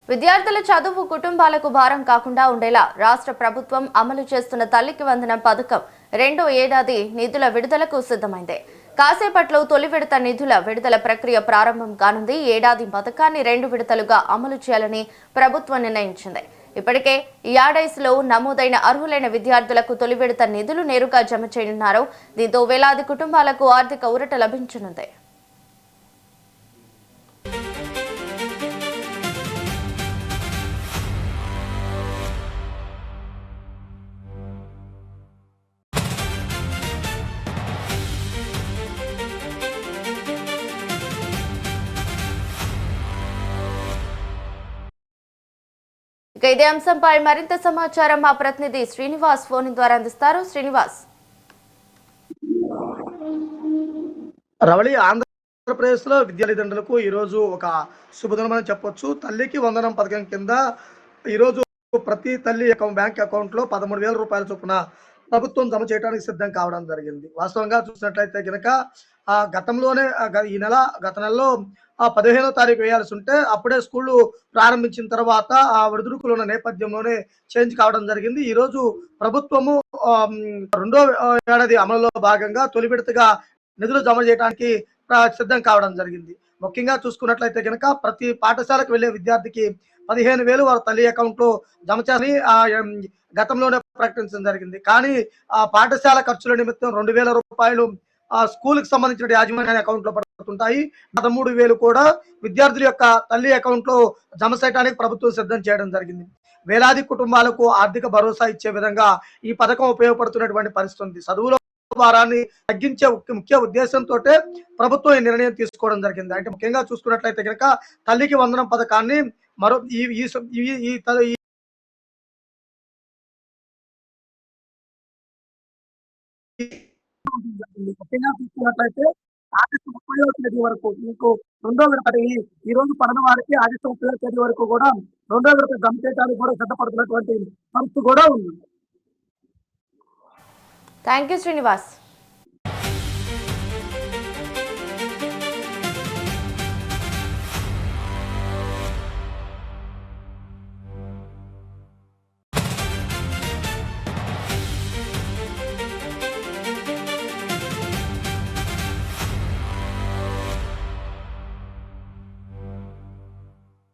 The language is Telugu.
విద్యార్థుల చదువు కుటుంబాలకు భారం కాకుండా ఉండేలా రాష్ట్ర ప్రభుత్వం అమలు చేస్తున్న తల్లికి వందనం పథకం రెండో ఏడాది నిధుల విడుదలకు సిద్ధమైంది. కాసేపట్లో తొలి విడత నిధుల విడుదల ప్రక్రియ ప్రారంభం కానుంది. ఏడాది పథకాన్ని 2 విడతలుగా అమలు చేయాలని ప్రభుత్వం నిర్ణయించింది. ఇప్పటికే ఈ ఏడాదిలో నమోదైన అర్హులైన విద్యార్థులకు తొలి విడత నిధులు నేరుగా జమ చేయనున్నారు. దీంతో వేలాది కుటుంబాలకు ఆర్థిక ఊరట లభించనుంది. ఇదే అంశంపై మరింత సమాచారం మా ప్రతినిధి శ్రీనివాస్ ఫోన్ ద్వారా అందిస్తారు. శ్రీనివాస్. రవళి, ఆంధ్రప్రదేశ్ లో విద్యార్థులకు ఈ రోజు ఒక శుభదినం అని చెప్పొచ్చు. తల్లికి వందనం పథకం కింద ఈ రోజు ప్రతి తల్లి బ్యాంక్ అకౌంట్ లో 13,000 రూపాయల చొప్పున ప్రభుత్వం జమ చేయడానికి సిద్ధం కావడం జరిగింది. వాస్తవంగా చూసినట్లయితే కనుక గతంలోనే ఈ గత నెలలో 15వ తారీఖు వేయాల్సి ఉంటే అప్పుడే స్కూళ్ళు ప్రారంభించిన తర్వాత ఆ ఒడిదుడుకులు ఉన్న నేపథ్యంలోనే చేంజ్ కావడం జరిగింది. ఈ రోజు ప్రభుత్వము రెండో ఏడాది అమలులో భాగంగా తొలి విడతగా నిధులు జమ చేయడానికి సిద్ధం కావడం జరిగింది. ముఖ్యంగా చూసుకున్నట్లయితే కనుక ప్రతి పాఠశాలకు వెళ్లే విద్యార్థికి 15,000 వారి తల్లి అకౌంట్ లో జమ చేయాలని గతంలోనే ప్రకటించడం జరిగింది. కానీ ఆ పాఠశాల ఖర్చుల నిమిత్తం 2,000 రూపాయలు స్కూల్ కి సంబంధించిన యాజమాన్య అకౌంట్ లో పడుతుంటాయి. 13,000 కూడా విద్యార్థుల యొక్క తల్లి అకౌంట్ లో జమ చేయడానికి ప్రభుత్వం సిద్ధం చేయడం జరిగింది. వేలాది కుటుంబాలకు ఆర్థిక భరోసా ఇచ్చే విధంగా ఈ పథకం ఉపయోగపడుతున్నటువంటి పరిస్థితి ఉంది. చదువులో భారాన్ని తగ్గించే ముఖ్య ఉద్దేశంతో ప్రభుత్వం ఈ నిర్ణయం తీసుకోవడం జరిగింది. అంటే ముఖ్యంగా చూసుకున్నట్లయితే కనుక తల్లికి వందనం పథకాన్ని మరో ముఖ్యంగా చూసుకున్నట్లయితే ఆగస్టు 30వ తేదీ వరకు మీకు రెండో విడత ఈ రోజు పడిన వారికి ఆగస్టు 30వ తేదీ వరకు కూడా రెండో విడత జమ చేయడానికి కూడా సిద్ధపడుతున్నటువంటి పరిస్థితి కూడా ఉంది. Thank you Srinivas.